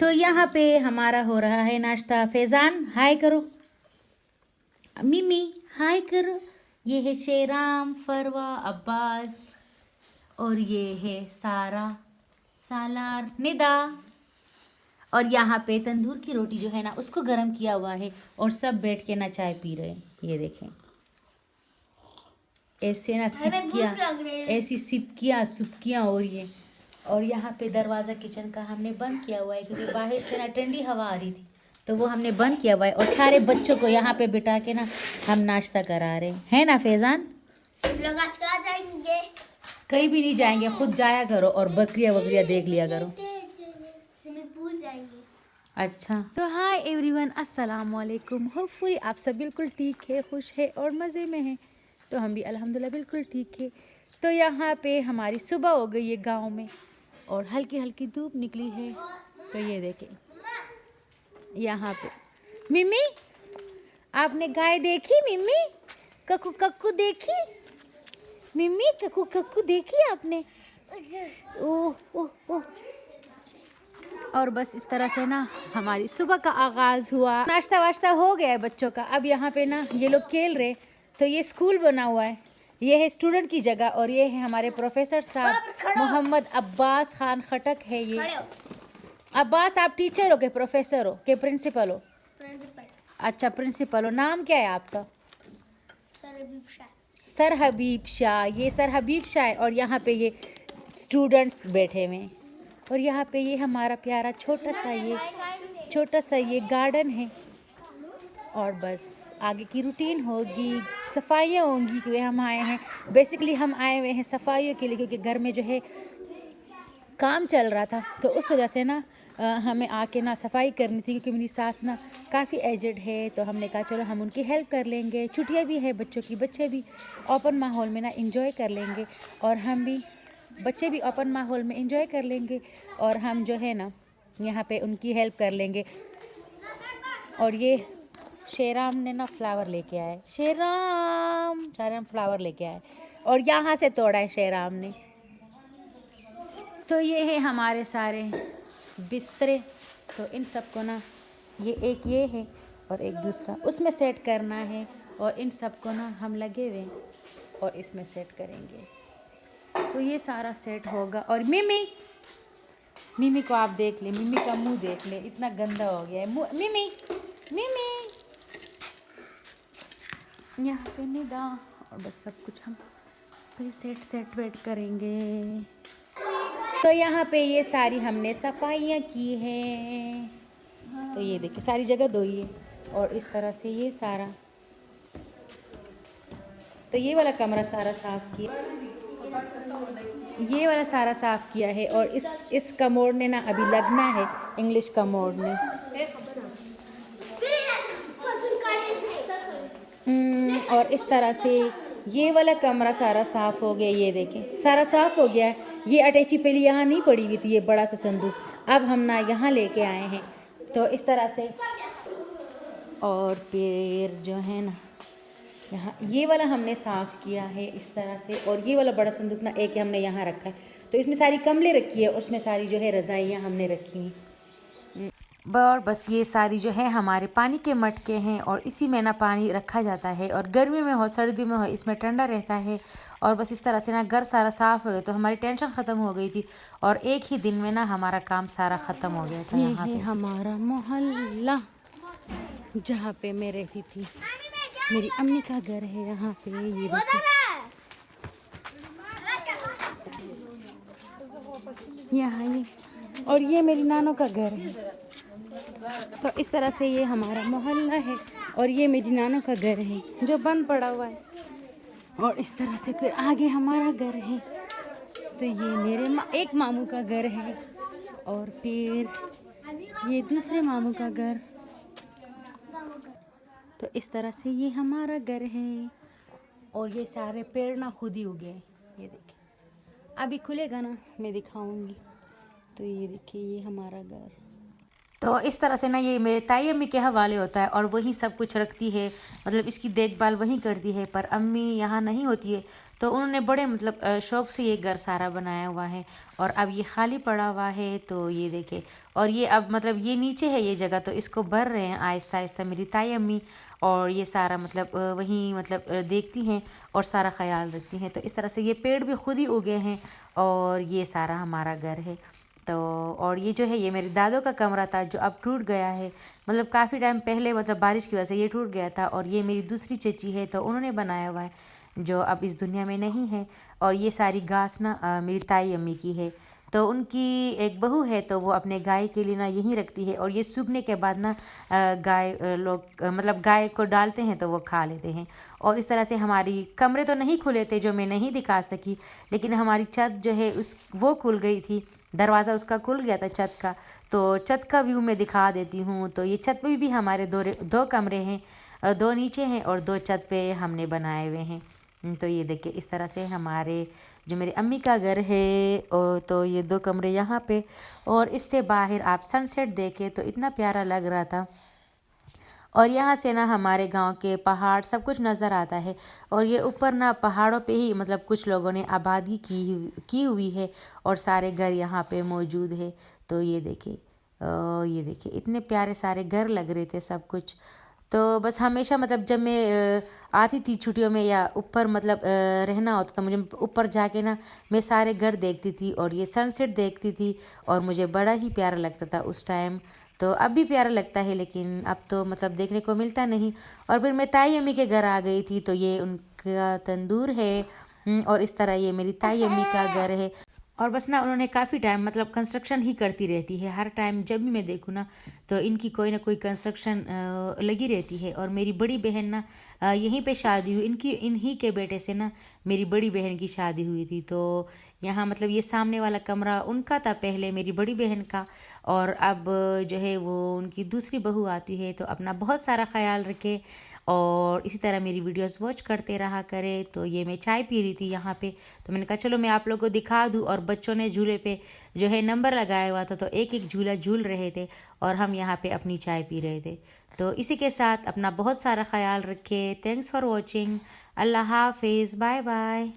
तो यहाँ पे हमारा हो रहा है नाश्ता। फैज़ान हाय करो, मिमी हाय करो। ये है शेराम, फरवा, अब्बास और ये है सारा, सालार, निदा। और यहाँ पे तंदूर की रोटी जो है ना उसको गर्म किया हुआ है और सब बैठ के ना चाय पी रहे हैं। ये देखें ऐसे ना सिपकियाँ, ऐसी सिपकियाँ सुपकियाँ हो रही है। और यहाँ पे दरवाज़ा किचन का हमने बंद किया हुआ है क्योंकि बाहर से ना ठंडी हवा आ रही थी, तो वो हमने बंद किया हुआ है। और सारे बच्चों को यहाँ पे बिठा के ना हम नाश्ता करा रहे हैं, है ना फैज़ान? लोग आज कहाँ जाएंगे? कहीं भी नहीं जाएंगे, खुद जाया करो और बकरियाँ वकरियाँ देख लिया करो। स्विमिंग पूल जाएंगे। अच्छा, तो हाय एवरीवन, अस्सलाम वालेकुम। होपफुली आप सब बिल्कुल ठीक है, खुश है और मज़े में हैं। तो हम भी अल्हम्दुलिल्लाह बिल्कुल ठीक है। तो यहाँ पे हमारी सुबह हो गई है गांव में और हल्की हल्की धूप निकली है। तो ये देखें यहाँ पे मिमी, आपने गाय देखी? मिमी कक्कू कक्कू देखी? मिमी कक्कू कक्कू देखी आपने? ओह ओह ओह। और बस इस तरह से ना हमारी सुबह का आगाज़ हुआ। नाश्ता वाश्ता हो गया है बच्चों का। अब यहाँ पे ना ये लोग खेल रहे। तो ये स्कूल बना हुआ है, ये है स्टूडेंट की जगह और ये है हमारे प्रोफेसर साहब मोहम्मद अब्बास खान खटक है ये। अब्बास आप टीचर हो के प्रोफेसर हो के प्रिंसिपल हो? अच्छा प्रिंसिपल हो। नाम क्या है आपका? सर हबीब शाह। ये सर हबीब शाह है और यहाँ पे ये स्टूडेंट्स बैठे हुए हैं। और यहाँ पे ये हमारा प्यारा छोटा सा ये गार्डन है। और बस आगे की रूटीन होगी, सफाइयाँ होंगी क्योंकि हम आए हैं, बेसिकली हम आए हुए हैं सफाइयों के लिए क्योंकि घर में जो है काम चल रहा था। तो उस वजह से ना हमें आके ना सफाई करनी थी क्योंकि मेरी सास ना काफ़ी एजड है। तो हमने कहा चलो हम उनकी हेल्प कर लेंगे, छुट्टियाँ भी है बच्चों की, बच्चे भी ओपन माहौल में ना इंजॉय कर लेंगे और हम भी, बच्चे भी ओपन माहौल में इंजॉय कर लेंगे और हम जो है ना यहाँ पे उनकी हेल्प कर लेंगे। और ये शेराम ने ना फ्लावर लेके आए, शेराम फ्लावर लेके आए और यहाँ से तोड़ा है शेराम ने। तो ये है हमारे सारे बिस्तरे। तो इन सबको ना ये है और एक दूसरा उसमें सेट करना है और इन सबको ना हम लगे हुए हैं और इसमें सेट करेंगे। तो ये सारा सेट होगा। और मिमी को आप देख ले, मिमी का मुंह देख ले, इतना गंदा हो गया है मिमी यहाँ पे निदा। और बस सब कुछ हम पे सेट वेट करेंगे। तो यहाँ पे ये सारी हमने सफाइयाँ की हैं। तो ये देखिए सारी जगह धोई है और इस तरह से ये सारा, तो ये वाला कमरा सारा साफ़ किया, ये वाला सारा साफ़ किया है। और इस कमोड ने ना अभी लगना है, इंग्लिश कमोड ने। और इस तरह से ये वाला कमरा सारा साफ़ हो गया। ये देखें सारा साफ़ हो गया है। ये अटैची पहले यहाँ नहीं पड़ी हुई थी, ये बड़ा सा संदूक अब हम ना यहाँ लेके आए हैं। तो इस तरह से। और फिर जो है ना यहाँ ये वाला हमने साफ़ किया है इस तरह से। और ये वाला बड़ा संदूक ना एक हमने यहाँ रखा है, तो इसमें सारी कमले रखी है और उसमें सारी जो है रज़ाइयाँ हमने रखी हैं। और बस ये सारी जो है हमारे पानी के मटके हैं और इसी में ना पानी रखा जाता है और गर्मी में हो सर्दी में हो इसमें ठंडा रहता है। और बस इस तरह से ना घर सारा साफ़ हो गया तो हमारी टेंशन ख़त्म हो गई थी और एक ही दिन में ना हमारा काम सारा ख़त्म हो गया था। यहाँ पे हमारा मोहल्ला जहाँ पे मैं रहती थी, मेरी अम्मी का घर है यहाँ पे। ये यहाँ ये, और ये मेरी नानों का घर है। तो इस तरह से ये हमारा मोहल्ला है और ये मेरी नानों का घर है जो बंद पड़ा हुआ है। और इस तरह से फिर आगे हमारा घर है। तो ये मेरे एक मामू का घर है और फिर ये दूसरे मामू का घर। तो इस तरह से ये हमारा घर है और ये सारे पेड़ ना खुद ही उगे। ये देखिए अभी खुलेगा ना मैं दिखाऊंगी। तो ये देखिए ये हमारा घर। तो इस तरह से ना ये मेरे ताई अम्मी के हवाले होता है और वही सब कुछ रखती है, मतलब इसकी देखभाल वही करती है। पर अम्मी यहाँ नहीं होती है तो उन्होंने बड़े मतलब शौक़ से ये घर सारा बनाया हुआ है और अब ये खाली पड़ा हुआ है। तो ये देखे, और ये अब मतलब ये नीचे है ये जगह, तो इसको भर रहे हैं आहिस्ता आहिस्ता मेरी ताई अम्मी। और ये सारा मतलब वहीं मतलब देखती हैं और सारा ख्याल रखती हैं। तो इस तरह से ये पेड़ भी खुद ही उगे हैं और ये सारा हमारा घर है। तो और ये जो है ये मेरे दादों का कमरा था जो अब टूट गया है, मतलब काफ़ी टाइम पहले मतलब बारिश की वजह से ये टूट गया था। और ये मेरी दूसरी चची है तो उन्होंने बनाया हुआ है जो अब इस दुनिया में नहीं है। और ये सारी घास ना मेरी ताई अम्मी की है। तो उनकी एक बहू है तो वो अपने गाय के लिए ना यहीं रखती है और ये सूखने के बाद ना गाय लोग मतलब गाय को डालते हैं तो वो खा लेते हैं। और इस तरह से हमारी कमरे तो नहीं खुले थे जो मैं नहीं दिखा सकी, लेकिन हमारी छत जो है वो खुल गई थी, दरवाज़ा उसका खुल गया था छत का। तो छत का व्यू मैं दिखा देती हूँ। तो ये छत पे भी हमारे दो कमरे हैं, दो नीचे हैं और दो छत पे हमने बनाए हुए हैं। तो ये देखिए इस तरह से हमारे जो मेरी अम्मी का घर है। और तो ये दो कमरे यहाँ पे, और इससे बाहर आप सनसेट देखें तो इतना प्यारा लग रहा था। और यहाँ से ना हमारे गांव के पहाड़ सब कुछ नज़र आता है। और ये ऊपर ना पहाड़ों पे ही मतलब कुछ लोगों ने आबादी की हुई है और सारे घर यहाँ पे मौजूद है। तो ये देखिए इतने प्यारे सारे घर लग रहे थे सब कुछ। तो बस हमेशा मतलब जब मैं आती थी छुट्टियों में या ऊपर मतलब रहना होता था मुझे, ऊपर जाके ना मैं सारे घर देखती थी और ये सनसेट देखती थी और मुझे बड़ा ही प्यारा लगता था उस टाइम। तो अब भी प्यारा लगता है लेकिन अब तो मतलब देखने को मिलता नहीं। और फिर मैं ताई अम्मी के घर आ गई थी तो ये उनका तंदूर है और इस तरह ये मेरी ताई अम्मी का घर है। और बस ना उन्होंने काफ़ी टाइम मतलब कंस्ट्रक्शन ही करती रहती है, हर टाइम जब भी मैं देखूँ ना तो इनकी कोई ना कोई कंस्ट्रक्शन लगी रहती है। और मेरी बड़ी बहन ना यहीं पे शादी हुई, इन्हीं के बेटे से ना मेरी बड़ी बहन की शादी हुई थी। तो यहाँ मतलब ये सामने वाला कमरा उनका था पहले, मेरी बड़ी बहन का। और अब जो है वो उनकी दूसरी बहू आती है। तो अपना बहुत सारा ख्याल रखे और इसी तरह मेरी वीडियोस वॉच करते रहा करे। तो ये मैं चाय पी रही थी यहाँ पे, तो मैंने कहा चलो मैं आप लोगों को दिखा दूँ। और बच्चों ने झूले पे जो है नंबर लगाया हुआ था तो एक एक झूला झूल रहे थे और हम यहाँ पे अपनी चाय पी रहे थे। तो इसी के साथ अपना बहुत सारा ख्याल रखे। Thanks for watching. अल्लाह हाफिज़, बाय बाय।